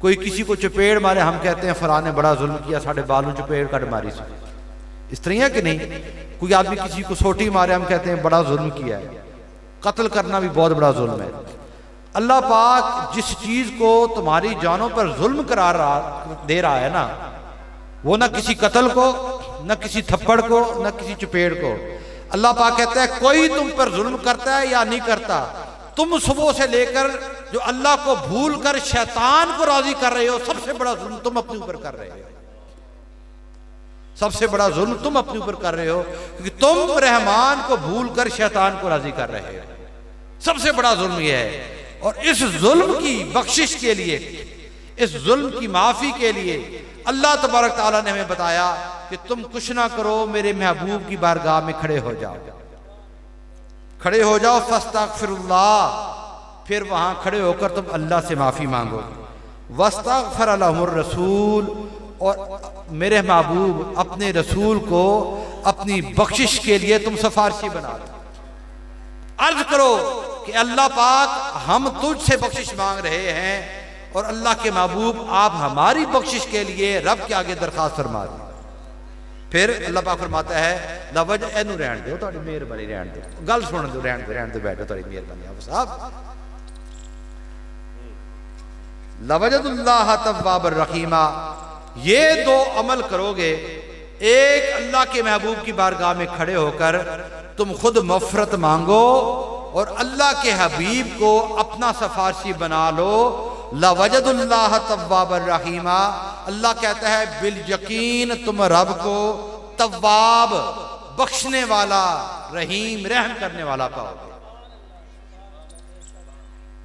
कोई किसी को चपेड़ मारे, हम कहते हैं फलां ने बड़ा जुल्म किया, साढ़े बालू चपेड़ कट मारी से। इस तरह है कि नहीं? कोई आदमी किसी को सोटी मारे, हम कहते हैं बड़ा जुल्म किया है। कत्ल करना भी बहुत बड़ा जुल्म है। अल्लाह पाक जिस चीज को तुम्हारी जानों पर जुल्म दे रहा है ना, वो ना किसी कत्ल को, न किसी थप्पड़ को, न किसी चपेड़ को। अल्लाह पाक कहता है कोई तुम पर जुल्म करता है या नहीं करता, तुम सुबह से लेकर जो अल्लाह को भूल कर शैतान को राजी कर रहे हो, सबसे बड़ा जुल्म तुम अपने ऊपर कर रहे हो। सबसे बड़ा जुल्म तुम अपने ऊपर कर रहे हो, क्योंकि तुम रहमान को भूल कर शैतान को राजी कर रहे हो। सबसे बड़ा जुल्म यह है। और इस जुल्म की बख्शिश के लिए, इस जुल्म की माफी के लिए अल्लाह तबारक ताला ने हमें बताया कि तुम कुछ ना करो, मेरे महबूब की बारगाह में खड़े हो जाओ, खड़े हो जाओ। फस्तगफिरुल्लाह, फिर वहां खड़े होकर तुम अल्लाह से माफी मांगो। वस्तगफर लहुर रसूल, और मेरे महबूब अपने रसूल को अपनी बख्शिश के लिए तुम सिफारिशी बना दो। अर्ज करो कि अल्लाह पाक हम तुझसे बख्शिश मांग रहे हैं, और अल्लाह के महबूब आप हमारी बख्शिश के लिए रब के आगे दरखास्त फरमा दो। फिर अल्लाह पाक फरमाता है लवज एनू रहन दो, थोड़ी मेहरबानी रहन दो, गल सुन दो, रहन दो, बैठो, थोड़ी मेहरबानी आप साहब। लवजदुल्लाह तव्वाबर रहीमा, ये दो अमल करोगे, एक अल्लाह के महबूब की बारगाह में खड़े होकर तुम खुद मफरत मांगो और अल्लाह के हबीब को अपना सिफारिशी बना लो। लवजदुल्लाह तव्वाबर रहीमा, अल्लाह कहता है बिल यकीन तुम रब को तव्वाब, बख्शने वाला, रहीम, रहम करने वाला पाओगे।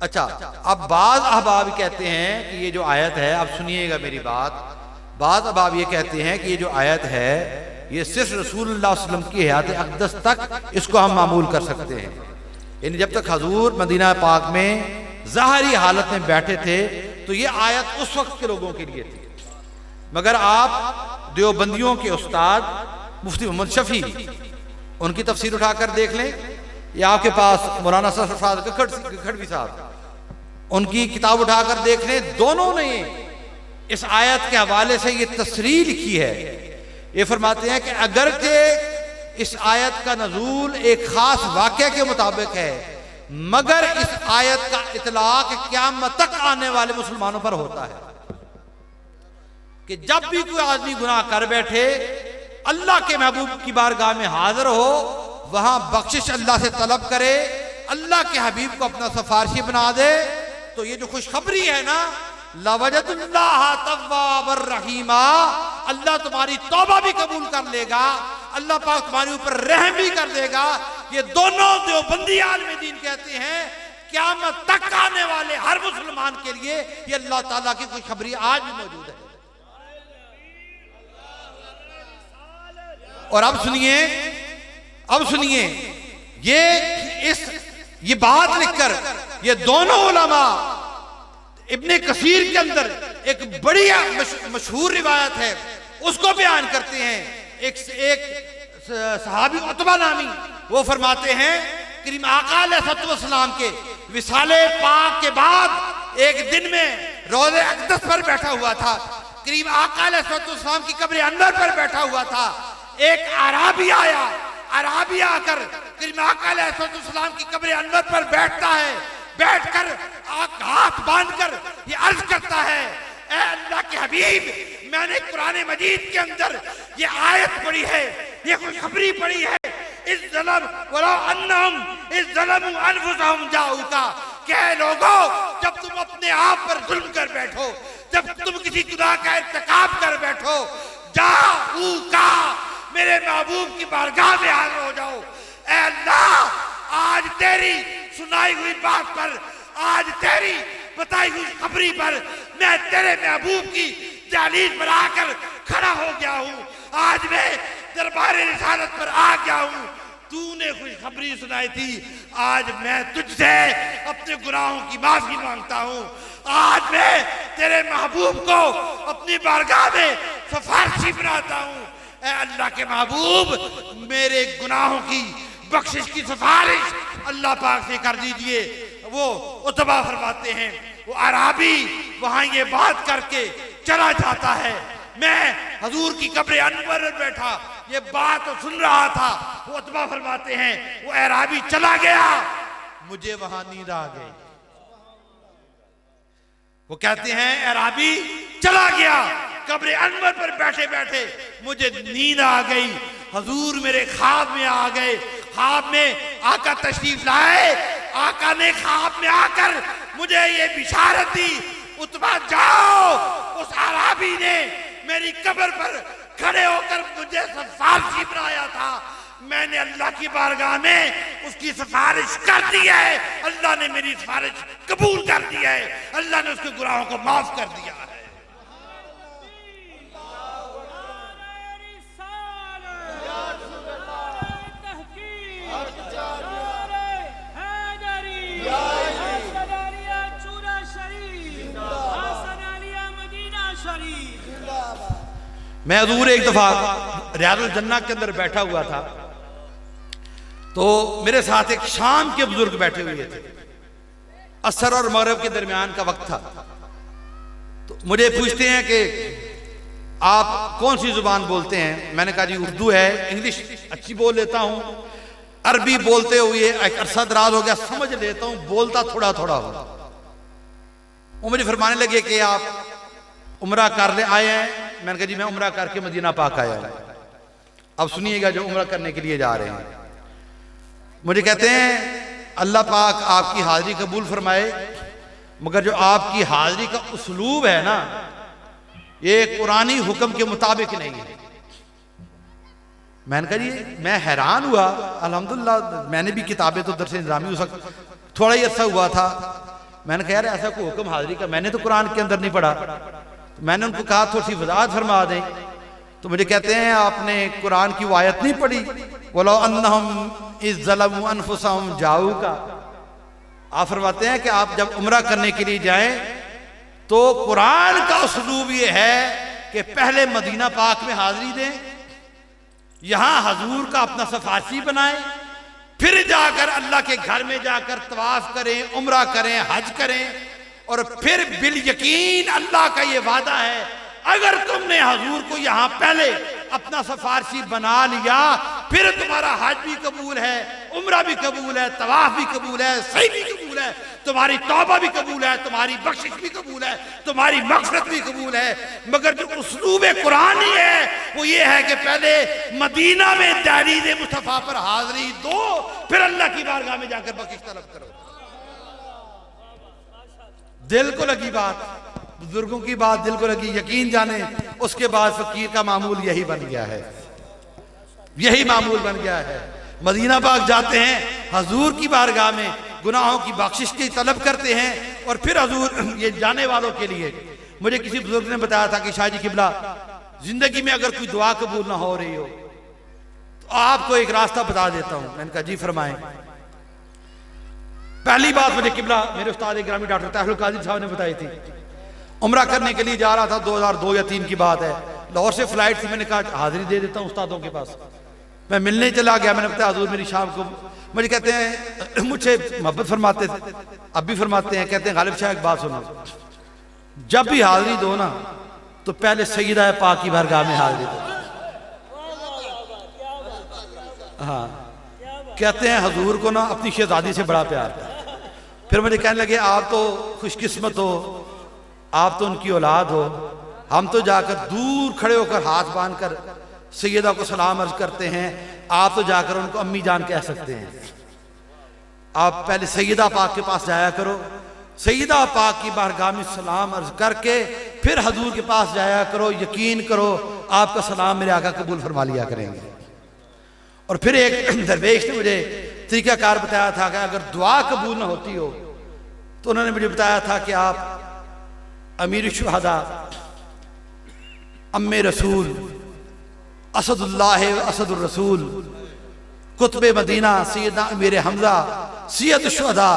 अच्छा, अब बाज अहबाब कहते हैं कि ये जो आयत है, अब सुनिएगा मेरी बात, बाज अहबाब ये कहते हैं कि ये जो आयत है ये सिर्फ रसूलुल्लाह सल्लल्लाहु अलैहि वसल्लम की हयात अक़दस तक इसको हम मामूल कर सकते हैं। यानी जब तक हजूर मदीना पाक में ज़ाहरी हालत में बैठे थे तो ये आयत उस वक्त के लोगों के लिए थी। मगर आप देवबंदियों के उस्ताद मुफ्ती मोहम्मद शफी, उनकी तफसीर उठाकर देख लें, या आपके पास मौलाना सरफराज गखड़वी साहब, उनकी किताब उठाकर देख लें। दोनों ने इस आयत के हवाले से ये तस्रीह लिखी है। ये फरमाते हैं कि अगर के इस आयत का नजूल एक खास वाक़या के मुताबिक है, मगर इस आयत का इतलाक क़यामत तक आने वाले मुसलमानों पर होता है कि जब भी कोई आदमी गुनाह कर बैठे, अल्लाह के महबूब की बारगाह में हाजिर हो, वहां बख्शिश अल्लाह से तलब करे, अल्लाह के हबीब को अपना सिफारिशी बना दे, तो ये जो खुशखबरी है ना, लवजदुल्लाह तव्वाबर रहीमा, अल्लाह तुम्हारी तौबा भी कबूल कर लेगा, अल्लाह पाक तुम्हारे ऊपर रहम भी कर देगा। ये दोनों देवबंदी आलम दीन कहते हैं क़यामत तक आने वाले हर मुसलमान के लिए ये अल्लाह ताला की खुशखबरी आज भी मौजूद है। और अब सुनिए, ये बात लिखकर ये दोनों उलमा इब्ने कसीर के अंदर एक बड़ी मशहूर रिवायत है, उसको बयान करते हैं। एक सहाबी उतबा नामी, वो फरमाते हैं करीम आका अलैहिस्सलाम के विसाले पाक के बाद एक दिन में रोज़े अक़दस पर बैठा हुआ था, करीम आका अलैहिस्सलाम की कब्र अनवर पर बैठा हुआ था। एक अराबी आया, अराबी आकर करीम आका अलैहिस्सलाम की कब्र अनवर पर बैठता है, बैठकर हाथ बांधकर ये अर्ज करता है, ऐ अल्लाह के हबीब, मैंने कुरान मजीद के अंदर ये आयत पढ़ी है, ये खुशखबरी पढ़ी है, इस ज़लम वला अन्नहुम इस ज़लमु अनफुसहुम जाऊका, कह लोगों जब तुम अपने आप पर जुल्म कर बैठो, जब तुम किसी गुनाह का इर्तिकाब कर बैठो, जाऊका, मेरे महबूब की बारगाह में हाजिर हो जाओ। ऐ अल्लाह, आज तेरी सुनाई हुई बात पर, आज तेरी बताई हुई खबरी पर मैं तेरे महबूब की जालीज बनाकर खड़ा हो गया हूँ। आज मैं दरबार रिसालत पर आ गया हूँ, तूने खुशखबरी सुनाई थी, आज मैं तुझसे अपने गुनाहों की माफी मांगता हूँ। आज मैं तेरे महबूब को अपनी बारगाह में सिफारिशी बनाता हूँ। ऐ अल्लाह के महबूब, मेरे गुनाहों की बख्शिश की सिफारिश अल्लाह पाक से कर दीजिए। वो उतबा फरमाते हैं, वो अराबी वहां ये बात करके चला जाता है। मैं हजूर की कब्र अनवर में बैठा ये बात सुन रहा था। वो उतबा फरमाते हैं वो एराबी चला गया, मुझे वहां नींद आ गई। वो कहते हैं एराबी चला गया, कब्र अनवर पर बैठे बैठे मुझे नींद आ गई। हजूर मेरे ख्वाब में आ गए, ख्वाब में आका तशरीफ लाए। आका ने ख्वाब में आकर मुझे ये बिशारत दी, उतबा जाओ। उस अराबी ने मेरी कब्र पर खड़े होकर मुझे सिफारिशी बनाया था। मैंने अल्लाह की बारगाह में उसकी सिफारिश कर दी है। अल्लाह ने मेरी सिफारिश कबूल कर दी है। अल्लाह ने उसके गुनाहों को माफ कर दिया है। मैं हजूर एक दफा रियाजुल जन्नह के अंदर बैठा हुआ था, तो मेरे साथ एक शाम के बुजुर्ग बैठे हुए थे। असर और मगरिब के दरमियान का वक्त था। तो मुझे पूछते हैं कि आप कौन सी जुबान बोलते हैं। मैंने कहा जी उर्दू है, इंग्लिश अच्छी बोल लेता हूं, अरबी बोलते हुए एक अरसा दराज हो गया, समझ लेता हूं, बोलता थोड़ा थोड़ा हो। वो मुझे फरमाने लगे कि आप उम्रा कर ले आए हैं। मैंने कहा जी मैं उम्रा करके मदीना पाक आया हूं। अब सुनिएगा जो उम्रा करने के लिए जा रहे हैं। मुझे कहते हैं अल्लाह पाक आपकी हाजिरी कबूल फरमाए, मगर जो आपकी हाजिरी का उसलूब है ना, ये कुरानी हुक्म के मुताबिक नहीं है। मैंने कहा जी मैं हैरान हुआ। अल्हम्दुलिल्लाह मैंने भी किताबें तो दरस निज़ामी हो सकता थोड़ा ही अर्सा हुआ था। मैंने कहा यार ऐसा कोई हुक्म हाजिरी का मैंने तो कुरान के अंदर नहीं पढ़ा। तो मैंने उनको कहा थोड़ी सी वजाहत फरमा दें। तो मुझे कहते हैं आपने कुरान की वो आयत नहीं पढ़ी, वलो अन्नहुम इज़ ज़लमू अनफुसहुम जाऊका। आप फरमाते हैं कि आप जब उम्रा करने के लिए जाएं तो कुरान का उसलूब ये है कि पहले मदीना पाक में हाजिरी दें, यहां हजूर का अपना सफारशी बनाएं, फिर जाकर अल्लाह के घर में जाकर तवाफ करें, उम्रा करें, हज करें। और फिर बिल यकीन अल्लाह का ये वादा है अगर तुमने हजूर को यहां पहले अपना सफारशी बना लिया, फिर तुम्हारा हज भी कबूल है, उम्रा भी कबूल है, तवाफ भी कबूल है, सही भी कबूल है, तुम्हारी तौबा भी कबूल है, तुम्हारी बख्शिश भी कबूल है, तुम्हारी मग़फ़िरत भी कबूल है। मगर जो उसलूब कुरानी है वो ये है कि पहले मदीना में दहलीज़ मुस्तफ़ा पर हाजिरी दो, फिर अल्लाह की बारगाह में जाकर बख्शिश तलब करो। दिल को लगी बात, बुजुर्गों की बात दिल को लगी, यकीन जाने उसके बाद फकीर का मामूल यही बन गया है, यही मामूल बन गया है। मदीना पाक जाते हैं, हजूर की बारगाह में गुनाहों की बख्शिश की तलब करते हैं, और फिर हजूर ये जाने वालों के लिए। मुझे किसी बुजुर्ग ने बताया था कि शाह जी किबला जिंदगी में अगर कोई दुआ कबूल ना हो रही हो तो आपको एक रास्ता बता देता हूं। मैंने कहा जी फरमाएं। पहली बात मुझे किबला मेरे उस्ताद ग्रामी डॉक्टर ताहिरुल कादिर साहब ने बताई थी। उम्रा करने के लिए जा रहा था, 2002 या 3 की बात है, लाहौर से फ्लाइट थी। मैंने कहा हाजिरी दे देता हूँ उस्तादों के पास। मैं मिलने चला गया, मैंने बताया हजूर मेरी शाम को। मुझे कहते हैं मुझे मोहब्बत फरमाते थे, अब भी फरमाते हैं, कहते हैं गालिब शाह एक बात सुनो, जब भी हाजिरी दो ना तो पहले सईदा पाक की बारगाह में हाजिरी दो। हाँ, कहते हैं हजूर को ना अपनी शहजादी से बड़ा प्यार था। फिर मुझे कहने लगे आप तो खुशकिस्मत हो, आप तो उनकी औलाद हो, हम तो जाकर दूर खड़े होकर हाथ बांध कर सैयदा को सलाम अर्ज करते हैं, आप तो जाकर उनको अम्मी जान कह सकते हैं। आप पहले सैयदा पाक के पास जाया करो, सैयदा पाक की बारगाह में सलाम अर्ज करके फिर हजूर के पास जाया करो, यकीन करो आपका सलाम मेरे आका कबूल फरमा लिया करेंगे। और फिर एक दरवेश ने मुझे तरीकाकार बताया था कि अगर दुआ कबूल ना होती हो तो उन्होंने मुझे बताया था कि आप अमीर शुहदा, अम्मे रसूल, असदुल्लाह असदुर रसूल, कुतबे मदीना सैयदना अमीर हमजा, सैयद शुहदा,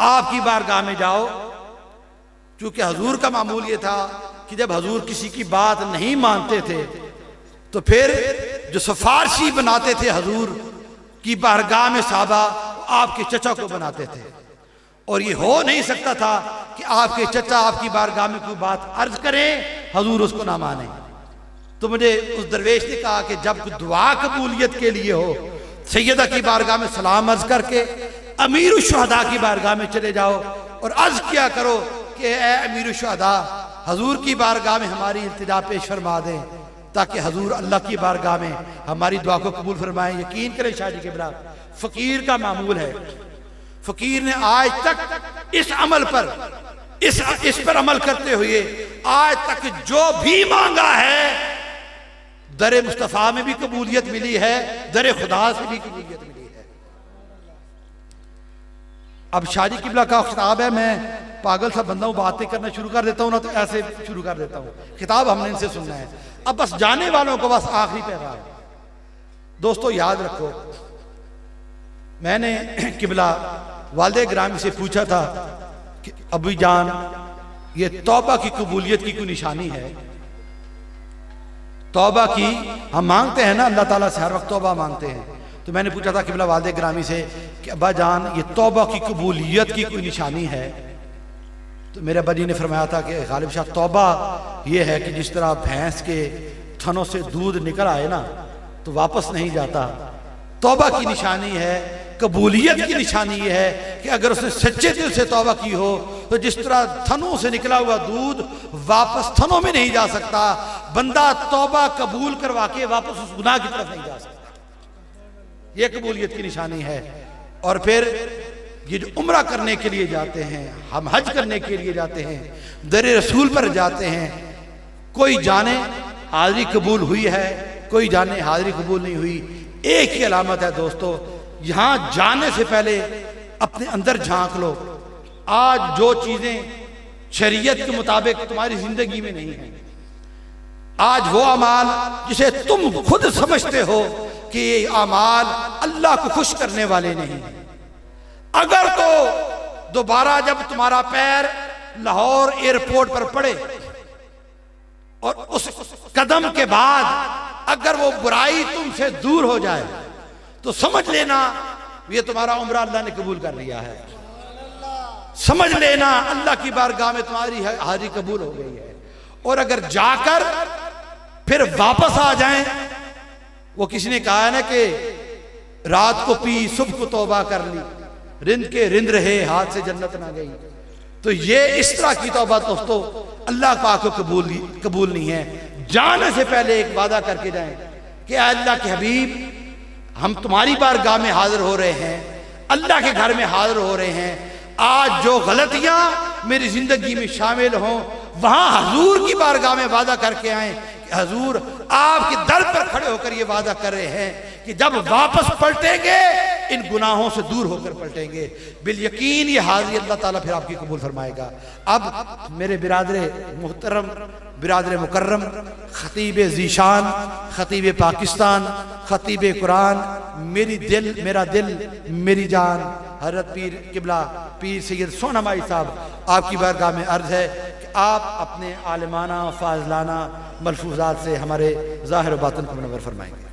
आपकी बारगाह में जाओ। क्योंकि हजूर का मामूल ये था कि जब हजूर किसी की बात नहीं मानते थे तो फिर जो सिफारशी बनाते थे हजूर की बारगाह में साहबा, आपके चचा को बनाते थे। और ये हो नहीं सकता था कि आपके चचा आपकी बारगाह में कोई बात अर्ज करें, हजूर उसको ना माने। तो मुझे उस दरवेश ने कहा कि जब कोई दुआ कबूलियत के लिए हो, सैयदा की बारगाह में सलाम अर्ज करके अमीर शुहदा की बारगाह में चले जाओ और अर्ज किया करो कि ए अमीर शुहदा, हजूर की बारगाह में हमारी इल्तिजा पेश फरमा दें, ताकि हजूर अल्लाह की बारगाह में हमारी दुआ को कबूल फरमाएं। यकीन करें शादी के बरा फकीर का मामूल है, फकीर ने आज तक इस अमल पर इस पर अमल करते हुए आज तक जो भी मांगा है, दरे मुस्तफ़ा में भी कबूलियत मिली है, दरे खुदा से भी कबूलियत मिली है। अब शादी किबला का खिताब है, मैं पागल सा बंदा हूं, बातें करना शुरू कर देता हूं ना, तो ऐसे शुरू कर देता हूं। खिताब हमने इनसे सुनना है। अब बस जाने वालों को बस आखिरी पैगाम, दोस्तों याद रखो, मैंने किबला वालिद ग्रामी से पूछा था कि अबू जान, ये तौबा की कबूलियत की कोई निशानी है? तौबा की हम मांगते हैं ना, अल्लाह ताला से हर वक्त तौबा मांगते हैं। तो मैंने पूछा था किबला वालिद ग्रामी से कि अब्बा जान, ये तौबा की कबूलियत की कोई निशानी है? तो मेरे अब्बा जी ने फरमाया था कि गालिब शाह, तौबा ये है कि जिस तरह भैंस के थनों से दूध निकल आए ना तो वापस नहीं जाता, तौबा की निशानी है, कबूलियत की निशानी यह है कि अगर उसने सच्चे दिल से तौबा की हो तो जिस तरह थनों से निकला हुआ दूध वापस थनों में नहीं जा सकता, बंदा तौबा कबूल करवा के वापस उस गुनाह की तरफ नहीं जा सकता। यह कबूलियत की निशानी है। और फिर ये जो उम्रा करने के लिए जाते हैं, हम हज करने के लिए जाते हैं, दरे रसूल पर जाते हैं, कोई जाने हाजिरी कबूल हुई है, कोई जाने हाजिरी कबूल नहीं हुई। एक ही अलामत है दोस्तों, यहां जाने से पहले अपने अंदर झांक लो। आज जो चीजें शरीयत के मुताबिक तुम्हारी जिंदगी में नहीं है, आज वो अमाल जिसे तुम खुद समझते हो कि ये अमाल अल्लाह को खुश करने वाले नहीं है, अगर तो दोबारा जब तुम्हारा पैर लाहौर एयरपोर्ट पर पड़े और उस कदम के बाद अगर वो बुराई तुमसे दूर हो जाए तो समझ लेना ये तुम्हारा उम्रा अल्लाह ने कबूल कर लिया है। समझ लेना अल्लाह की बारगाह में तुम्हारी हाजिरी कबूल हो गई है। और अगर जाकर फिर वापस आ जाएं, वो किसी ने कहा है ना कि रात को पी सुबह को तौबा कर ली, रिंद के रिंद रहे हाथ से जन्नत ना गई। तो ये इस तरह की तौबा दोस्तों अल्लाह पाक को कबूल नहीं है। जाने से पहले एक वादा करके जाएं कि अल्लाह के हबीब, हम तुम्हारी बारगाह में हाजिर हो रहे हैं, अल्लाह के घर में हाजिर हो रहे हैं। आज जो गलतियां मेरी जिंदगी में शामिल हों, वहां हजूर की बारगाह में वादा करके आए कि हजूर आपके दर पर खड़े होकर ये वादा कर रहे हैं कि जब वापस पलटेंगे इन गुनाहों से दूर होकर पलटेंगे। बिल यकीन ये हाजिरी अल्लाह ताला फिर आपकी कबूल फरमाएगा। अब मेरे बिरादरे मुहतरम, बिरादरे मुकर्रम, खतीब जीशान, खतीब पाकिस्तान, खतीब कुरान, मेरा दिल मेरी जान, हजरत पीर किबला पीर सैयद सोनामाई साहब, आपकी बारगाह में अर्ज है कि आप अपने आलिमाना फाजलाना मलफूजात से हमारे ज़ाहिर व बातिन को मुनव्वर फरमाएंगे।